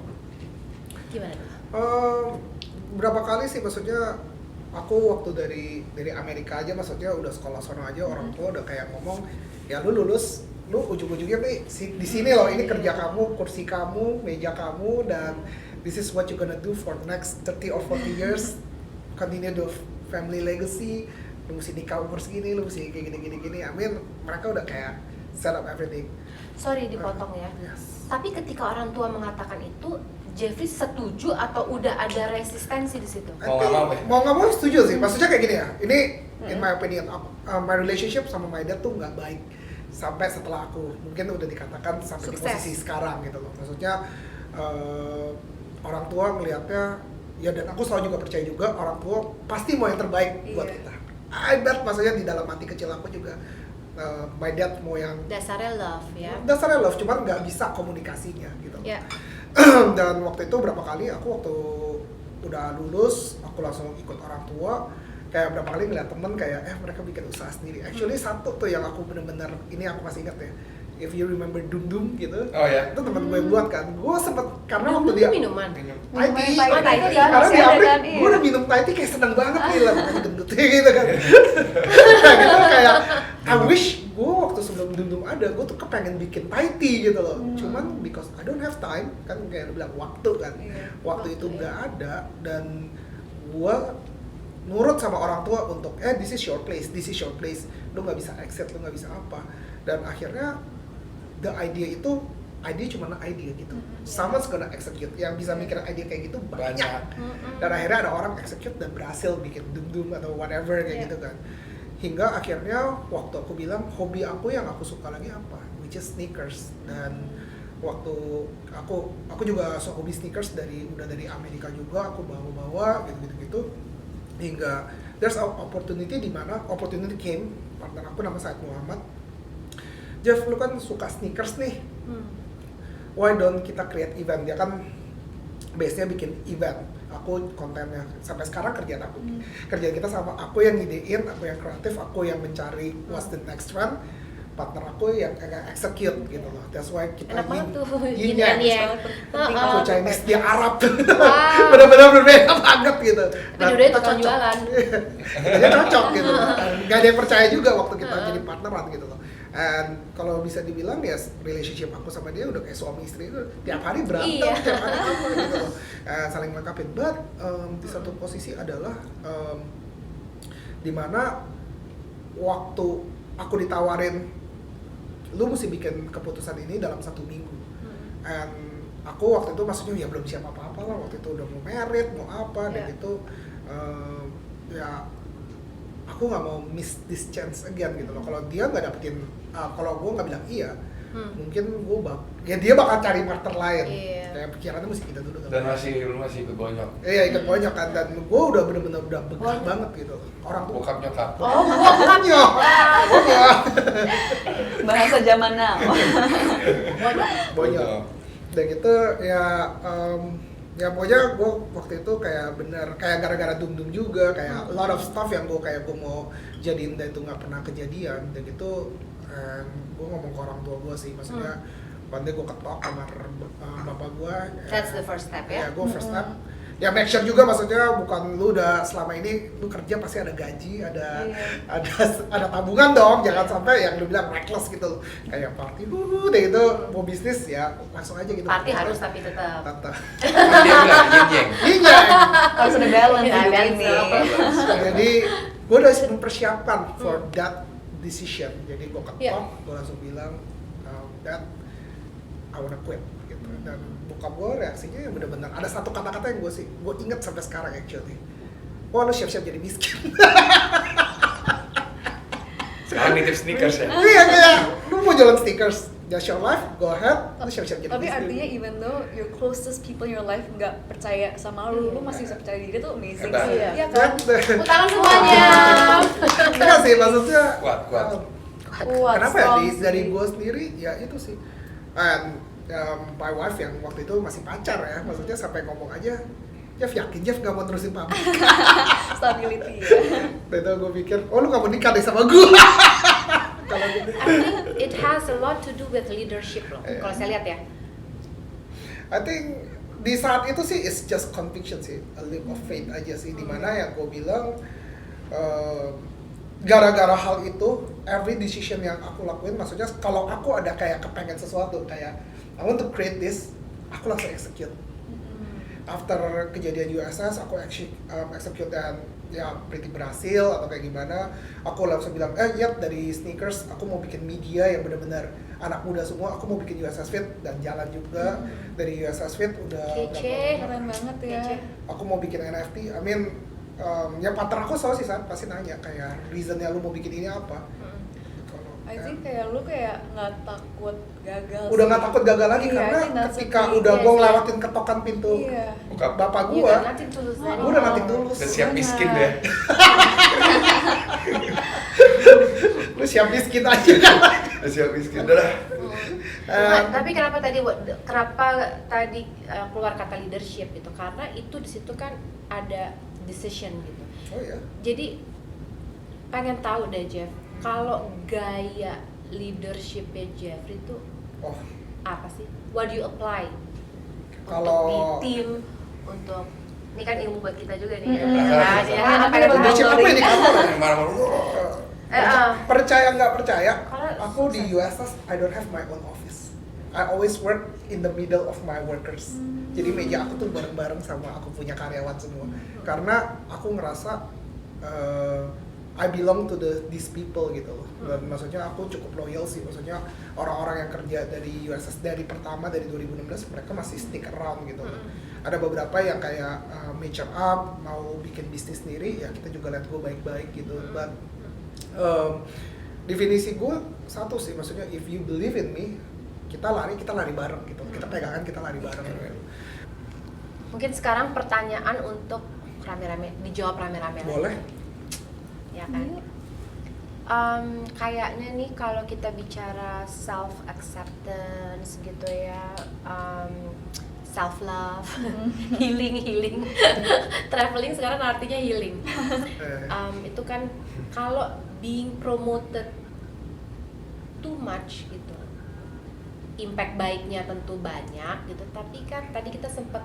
Gimana? Berapa kali sih, maksudnya aku waktu dari Amerika aja, maksudnya udah sekolah sono aja, orang tua udah kayak ngomong, ya lu lulus, lu ujung-ujungnya nih di sini loh, ini kerja kamu, kursi kamu, meja kamu, dan this is what you gonna do for the next 30 or 40 years, continue the family legacy, lu mesti nikah umur segini, lu mesti kayak gini. I mean, mereka udah kayak set up everything. Sorry dipotong ya. Yes. Tapi ketika orang tua mengatakan itu, Jeffrey setuju atau udah ada resistensi di situ? Mau nggak mau setuju sih. Maksudnya kayak gini ya. Ini in my opinion, my relationship sama my dad tuh nggak baik sampai setelah aku mungkin udah dikatakan sampai di posisi sekarang gitu loh. Maksudnya orang tua melihatnya ya, dan aku selalu juga percaya juga orang tua pasti mau yang terbaik buat kita. I bet, maksudnya di dalam hati kecil aku juga my dad mau yang Dasarnya love ya. Dasarnya love, cuman nggak bisa komunikasinya gitu. Yeah. Dan waktu itu berapa kali aku waktu udah lulus, aku langsung ikut orang tua. Kayak berapa kali ngeliat temen kayak mereka bikin usaha sendiri. Actually satu tuh yang aku bener-bener, ini aku masih ingat ya, if you remember Dum Dum gitu. Oh ya. Itu teman gue buat kan. Gue sempet, karena Dum waktu Dum dia minuman. Thai tea. Thai tea. Karena di Amerika gue udah minum Thai tea kayak seneng banget gila, makanya gendutnya gitu kan. Nah gitu kayak I wish gue waktu sebelum Dum Dum ada, gue tuh kepengen bikin Thai tea gitu loh. Cuman because I don't have time, kan kayak bilang waktu kan. Waktu itu nggak ada, dan gue nurut sama orang tua untuk this is your place, lu nggak bisa exit, lu nggak bisa apa. Dan akhirnya the idea cuma idea gitu. Someone's gonna execute. Yang bisa mikir ide kayak gitu banyak. Dan akhirnya ada orang execute dan berhasil bikin Dum Dum atau whatever kayak gitu kan. Hingga akhirnya waktu aku bilang hobi aku yang aku suka lagi apa, which is sneakers. Dan waktu aku juga hobi sneakers udah dari Amerika juga, aku bawa gitu. Hingga there's an opportunity di mana opportunity came, partner aku nama Said Muhammad. Jeff, lu kan suka sneakers nih. Why don't kita create event? Dia kan base-nya bikin event. Aku kontennya sampai sekarang kerjaan aku. Kerjaan kita sama, aku yang ngidein, aku yang kreatif, aku yang mencari what's the next trend. Partner aku yang execute gitu loh. That's why kita enak banget tuh yin yang aku Chinese, dia Arab. Benar-benar berbeda banget gitu. Tapi dua-duanya tukang jualan. Dia cocok gitu. Gak ada yang percaya juga waktu kita jadi partneran gitu loh. And kalau bisa dibilang ya relationship aku sama dia udah kayak suami istri itu tiap hari berantem, tiap hari apa gitu loh. Saling melengkapi. But di satu posisi adalah dimana waktu aku ditawarin, lu mesti bikin keputusan ini dalam 1 minggu. And aku waktu itu maksudnya ya belum siap apa-apa lah, waktu itu udah mau married, mau apa, dan itu ya aku nggak mau miss this chance again gitu loh. Kalau dia nggak dapetin, kalau gue nggak bilang iya, mungkin dia bakal cari partner lain. Kayak pikirannya mesti kita dulu kan. Dan lu masih ikut bonyok. Iya, ikut bonyok kan, dan gue udah bener-bener udah begah banget gitu. Orang tuh Bokap nyokap. bonyok. Bahasa zaman now. Bonyok. Dan itu ya pokoknya gue waktu itu kayak bener kayak gara-gara Dum Dum juga, kayak a lot of stuff yang gue mau jadiin dan itu nggak pernah kejadian. Dan itu gue ngomong ke orang tua gue sih, maksudnya pandai gue ketok kamar bapak gue. That's the first step ya. Gue first step. ya make sure juga, maksudnya bukan lu udah selama ini lu kerja pasti ada gaji, ada tabungan dong, jangan sampai yang lu bilang reckless gitu, kayak party deh itu mau bisnis ya langsung aja gitu. Party harus tapi tetap. Dia bilang jeng-jeng. Iya. Harus ada balance Iya, hidup balance. ini. Jadi gue udah mempersiapkan for that decision. Jadi gue ketok, Iya. gue langsung bilang that I wanna quit gitu. Dan bokap gue reaksinya ya bener-bener ada satu kata-kata yang gue inget sampai sekarang actually. Wah, lu siap-siap jadi miskin. Sekarang nitip sneakers ya. Iya kayak lu mau jualan stickers, just your life, go ahead. Lu siap-siap jadi Tapi miskin. artinya even though your closest people in your life nggak percaya sama lu masih bisa percaya diri tuh amazing Hebat. sih. Iya. Iya kan? Tangan semuanya. Enggak sih, maksudnya Kuat. Kuat, kenapa ya strong dari sih. gue sendiri ya itu sih. And my wife yang waktu itu masih pacar ya, maksudnya sampai ngomong aja, Jeff yakin Jeff gak mau terusin pabrik. Stability ya. Dan itu gue pikir, oh lu gak mau nikah deh sama gue. Kalau gitu. I think it has a lot to do with leadership loh. Iya. Kalau saya lihat ya. I think di saat itu sih it's just conviction sih, a leap of faith aja sih, dimana yang gue bilang gara-gara hal itu every decision yang aku lakuin, maksudnya kalau aku ada kayak kepengen sesuatu kayak I want to create this, aku langsung execute. After kejadian USS aku execute dan ya pretty berhasil atau kayak gimana, aku langsung bilang dari sneakers aku mau bikin media yang benar-benar anak muda semua, aku mau bikin USS Fit dan jalan juga. Dari USS Fit udah Kece. Keren banget ya. Kece. aku mau bikin NFT, I mean ya partner aku selalu sih pasti nanya kayak reasonnya lu mau bikin ini apa. Kalau, I think kayak lu kayak nggak takut gagal. udah sih. nggak takut gagal lagi Iya, karena I think that's ketika the thing. udah Yes, gue yes. ngelewatin ketokan pintu Iya. Buka bapak You gue, got nothing to lose Oh. anymore. gue udah nanti tulus. Udah siap Benar. miskin deh. Lu siap miskin aja kan. Udah siap miskin dah. Tapi kenapa tadi keluar kata leadership itu? Karena itu di situ kan ada decision gitu. Oh ya. Jadi pengen tahu deh Jeff, kalau gaya leadershipnya Jeffrey itu Oh, apa sih? What do you apply? Kalau- Untuk di tim, untuk ini kan ilmu buat kita juga nih. Mm-mm. Nah, Iya. ya, Nanti pengen ada tahu. leadership apa ini kantor ya? Eh, Percaya nggak percaya, Kalau aku di USS I don't have my own office. I always work in the middle of my workers. Jadi meja aku tuh bareng-bareng sama aku punya karyawan semua. Karena aku ngerasa I belong to these people gitu loh. Dan maksudnya aku cukup loyal sih. Maksudnya orang-orang yang kerja dari USS dari pertama dari 2016 mereka masih stick around gitu loh. Ada beberapa yang kayak mature up, mau bikin bisnis sendiri, ya kita juga lihat gue baik-baik gitu. But definisi gue satu sih, maksudnya if you believe in me, kita lari bareng gitu. Kita pegangan, kita lari bareng. Mungkin sekarang pertanyaan untuk rame-rame, dijawab rame-rame lagi. Boleh? Ya kan? Kayaknya nih kalau kita bicara self acceptance gitu ya, self love, healing, traveling sekarang artinya healing. Itu kan kalau being promoted too much gitu, impact baiknya tentu banyak gitu. Tapi kan tadi kita sempat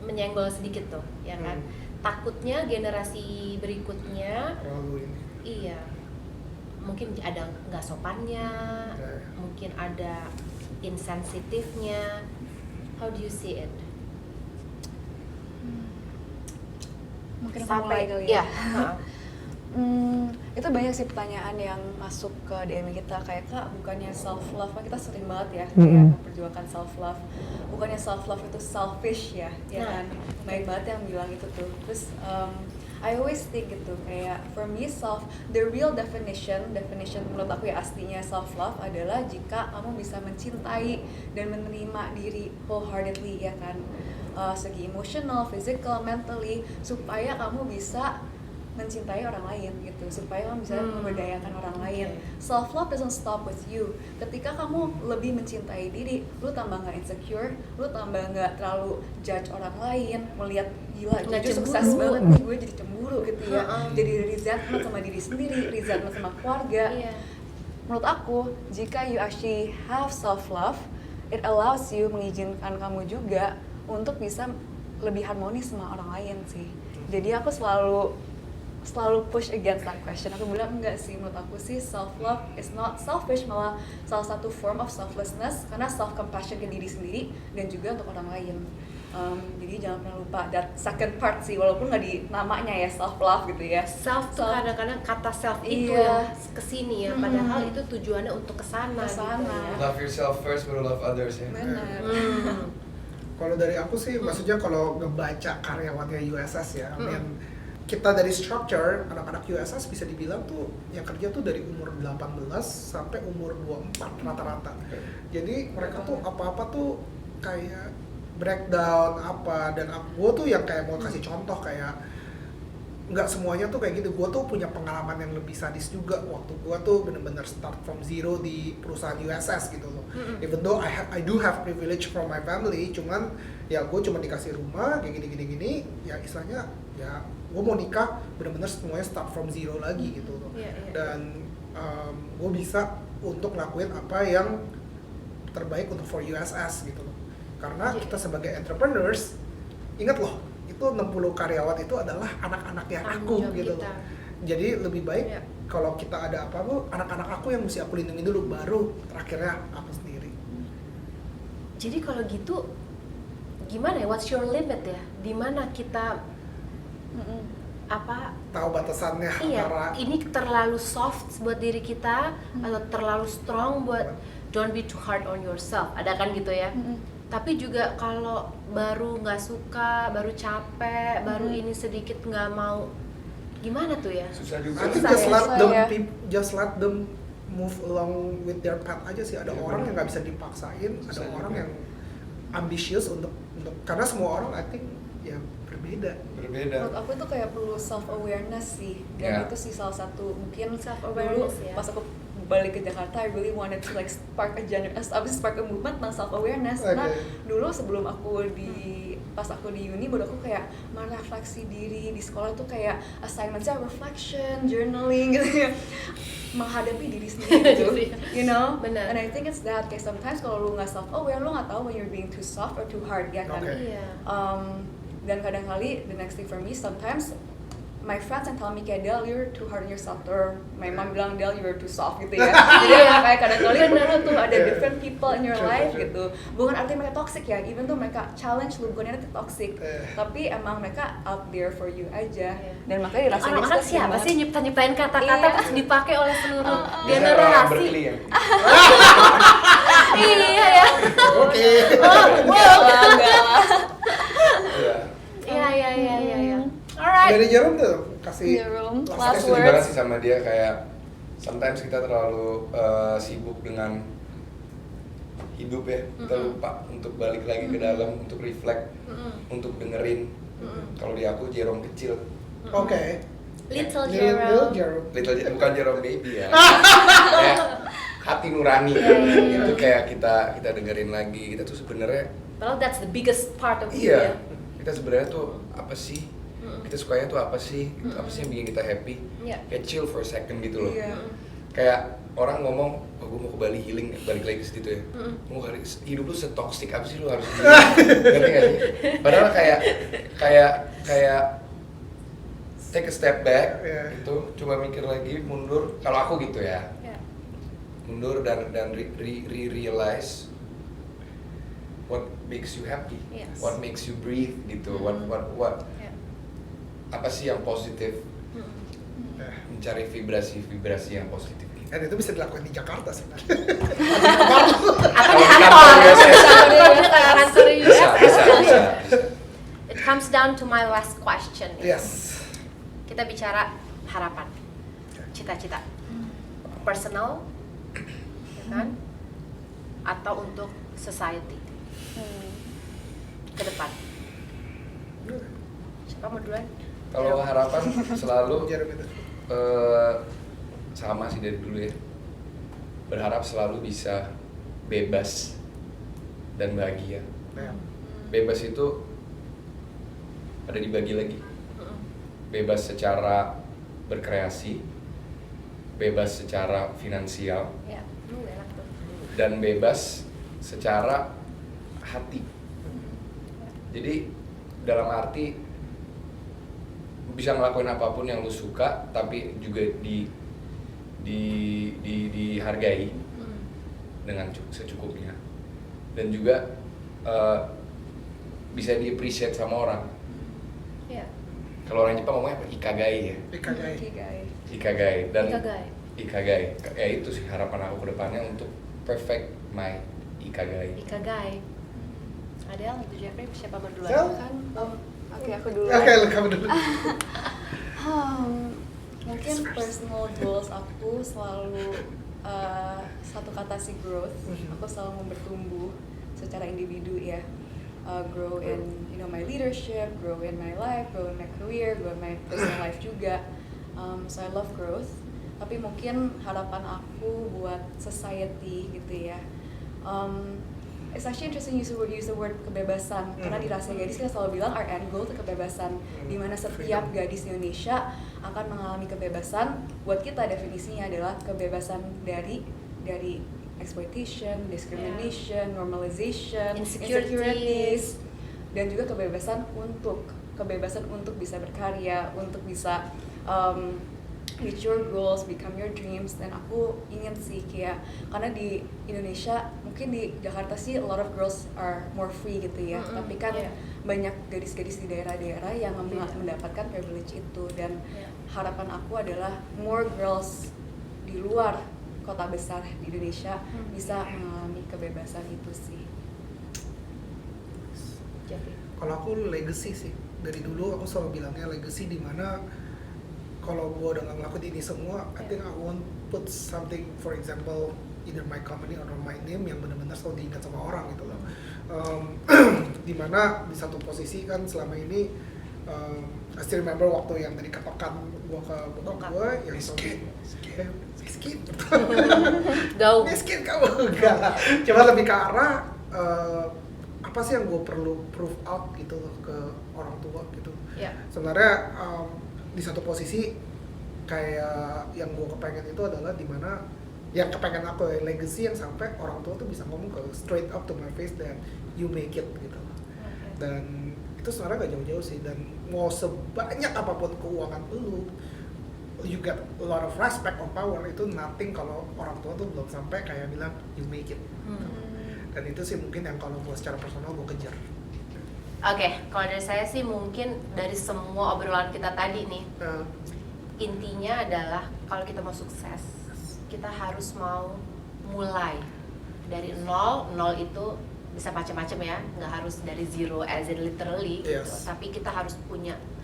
menyenggol sedikit tuh, ya kan? Takutnya generasi berikutnya, Terlalu ini. iya, mungkin ada nggak sopannya, mungkin ada insensitifnya. How do you see it? Mungkin Sampai mulai kali ya. ya. Itu banyak sih pertanyaan yang masuk ke DM kita kayak, Kak, bukannya self love, kita sering banget ya kayak memperjuangkan self love. Bukannya self love itu selfish ya, ya kan? Baik banget yang bilang itu tuh. Terus I always think gitu kayak for me the real definition menurut aku ya aslinya self love adalah jika kamu bisa mencintai dan menerima diri wholeheartedly, ya kan? Segi emotional, physical, mentally, supaya kamu bisa mencintai orang lain gitu, supaya kamu bisa memberdayakan orang lain. Self love doesn't stop with you. Ketika kamu lebih mencintai diri, lu tambah nggak insecure, lu tambah nggak terlalu judge orang lain, melihat gila Nggak jujur sukses cemburu. banget nih, gue jadi cemburu gitu ya, jadi resentment sama diri sendiri, resentment sama keluarga. Iya. Menurut aku, jika you actually have self love, it allows you, mengizinkan kamu juga untuk bisa lebih harmonis sama orang lain sih. Jadi aku selalu push against that question. Aku bilang enggak sih, menurut aku sih self love is not selfish, malah salah satu form of selflessness, karena self compassion ke diri sendiri dan juga untuk orang lain. Jadi jangan pernah lupa that second part sih, walaupun nggak di namanya ya self love gitu ya. Self tuh kadang-kadang kata self itu Iya. yang kesini ya, padahal itu tujuannya untuk kesana. Kesana. Gitu ya. Love yourself first, baru love others ya. Benar. Kalau dari aku sih, maksudnya kalau ngebaca karyawannya USS ya, I mean, kita dari structure, anak-anak USS bisa dibilang tuh yang kerja tuh dari umur 18 sampai umur 24 rata-rata. Jadi mereka tuh apa-apa tuh kayak breakdown apa, dan gue tuh yang kayak mau kasih contoh kayak nggak semuanya tuh kayak gitu. Gue tuh punya pengalaman yang lebih sadis juga waktu gue tuh bener-bener start from zero di perusahaan USS gitu loh. Even though I do have privilege from my family, cuman ya gue cuma dikasih rumah kayak gini ya istilahnya ya gue mau nikah bener-bener semuanya start from zero lagi gitu loh. Dan gue bisa untuk ngelakuin apa yang terbaik untuk for USS gitu loh. Karena kita sebagai entrepreneurs, ingat loh, itu 60 karyawan itu adalah anak-anaknya aku gitu loh. Jadi lebih baik kalau kita ada apa-apa, anak-anak aku yang mesti aku lindungi dulu, baru terakhirnya aku sendiri. Jadi kalau gitu gimana ya, what's your limit ya? Dimana kita apa Tahu batasannya antara ini terlalu soft buat diri kita atau terlalu strong buat don't be too hard on yourself, ada kan gitu ya. Tapi juga kalau baru nggak suka, baru capek, baru ini sedikit nggak mau, gimana tuh ya? Susah juga. I think just let them move along with their path aja sih. Ada orang yang nggak bisa dipaksain, ada orang yang ambisius untuk karena semua orang I think ya berbeda. Menurut aku tuh kayak perlu self awareness sih, dan itu sih salah satu mungkin dulu pas aku balik ke Jakarta, I really wanted to like spark a movement tentang self awareness. Karena dulu sebelum aku pas aku di uni, baru aku kayak merefleksi diri di sekolah tuh kayak assignment-nya reflection, journaling gitu ya, menghadapi diri sendiri gitu, you know. Benar. And I think it's that kayak sometimes kalau lu nggak self aware, lu nggak tahu when you're being too soft or too hard ya kan. Dan kadang kali the next thing for me sometimes my friends yang tell me kayak Del, you're too hard on yourself, or my mom bilang Del, you're too soft gitu ya. Jadi kayak kadang kali perlu tuh ada different people in your life gitu. Bukan artinya mereka toxic ya, even tuh mereka challenge lu, bukannya itu toxic, tapi emang mereka out there for you aja. Dan makanya dirasain Orang-orang siapa sih nyiptain kata-kata terus dipakai oleh seluruh Orang generasi? Berkeley ya? Iya ya. Oke. Iya. Alright. Dari Jerome tuh kasih Jerome, Saya last setuju banget words. sih sama dia, kayak sometimes kita terlalu sibuk dengan hidup ya, kita lupa untuk balik lagi ke dalam, untuk reflect, untuk dengerin. Kalau di aku Jerome kecil, Oke. Little Jerome. little bukan Jerome baby ya, kayak hati nurani. Itu kayak kita dengerin lagi, kita tuh sebenarnya Well, that's the biggest part of you ya. kita sebenarnya tuh apa sih? Kita sukanya tuh apa sih? Apa sih yang bikin kita happy? Kayak chill for a second gitu loh. Kayak orang ngomong, oh gue mau ke Bali healing, balik lagi ke situ ya. Hidup lu setoksik apa sih lu harus healing? Ngerti gak sih? Padahal kayak take a step back, gitu, coba mikir lagi, mundur. Kalau aku gitu ya, mundur dan realize what makes you happy, what makes you breathe gitu, what apa sih yang positif, mencari vibrasi yang positif. Dan itu bisa dilakukan di Jakarta sebenarnya. Atau di kantor. Kantor Bisa. It comes down to my last question. Yes. Kita bicara harapan, cita-cita, personal, ya kan? Atau untuk society ke depan. Siapa mau duluan? Kalau harapan selalu Jerome itu. sama sih dari dulu ya, berharap selalu bisa bebas dan bahagia. Bebas itu ada dibagi lagi, bebas secara berkreasi, bebas secara finansial, Enak tuh. dan bebas secara hati. Jadi dalam arti bisa ngelakuin apapun yang lu suka tapi juga dihargai dengan secukupnya, dan juga bisa di-appreciate sama orang. Iya. Kalau orang Jepang ngomongnya apa? Ikagai ya. Ikagai dan Ikagai. Ya itu sih harapan aku ke depannya untuk perfect my Ikagai. Adele, untuk Jeffrey siapa berdua? Sel? Kan, oke aku dulu. Oke, kamu dulu. Mungkin personal goals aku selalu satu kata sih, growth. Aku selalu mau bertumbuh secara individu ya. Grow in my leadership, grow in my life, grow in my career, grow in my personal life juga. So I love growth. Tapi mungkin harapan aku buat society gitu ya. It's actually interesting use the word kebebasan, karena di Rasa Gadis kita selalu bilang our end goal itu kebebasan, dimana setiap gadis di Indonesia akan mengalami kebebasan. Buat kita definisinya adalah kebebasan dari exploitation, discrimination, normalization, insecurities, dan juga kebebasan untuk bisa berkarya, untuk bisa reach your goals, become your dreams. Dan aku ingin sih kayak, karena di Indonesia, mungkin di Jakarta sih a lot of girls are more free gitu ya, tapi kan banyak gadis-gadis di daerah-daerah yang mendapatkan privilege itu. Dan harapan aku adalah more girls di luar kota besar di Indonesia bisa mengalami kebebasan itu sih. Kalau aku legacy sih, dari dulu aku selalu bilangnya legacy, di mana kalau gue udah ngelakuin ini semua, I think I won't put something, for example, either my company or my name yang benar-benar selalu diingat sama orang gitu loh. Dimana di satu posisi kan selama ini, I still remember waktu yang tadi ketokan gue ke bokap gue yang miskin miskin kamu enggak lah, cuma lebih ke arah apa sih yang gue perlu prove out gitu loh ke orang tua gitu. Sebenarnya di satu posisi kayak yang gue kepengen itu adalah dimana yang kepengen aku legacy yang sampai orang tua tuh bisa ngomong ke straight up to my face dan you make it gitu. Dan itu sebenarnya gak jauh-jauh sih, dan mau sebanyak apapun keuangan lu, you get a lot of respect or power, itu nothing kalau orang tua tuh belum sampai kayak bilang you make it. Dan itu sih mungkin yang kalau gue secara personal gue kejar. Oke, kalau dari saya sih mungkin dari semua obrolan kita tadi nih, intinya adalah kalau kita mau sukses, kita harus mau mulai dari nol. Nol itu bisa macam-macam ya, nggak harus dari zero as in literally gitu. Tapi kita harus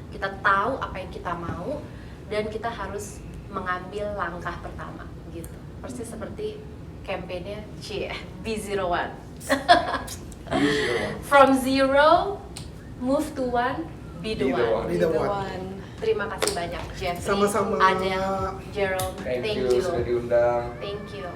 kita tahu apa yang kita mau, dan kita harus mengambil langkah pertama gitu. Persis seperti campaign-nya B01. From zero, move to one, be the one. Terima kasih banyak Jeffrey, Sama-sama. Adele, Jerome. Thank you sudah diundang. Thank you.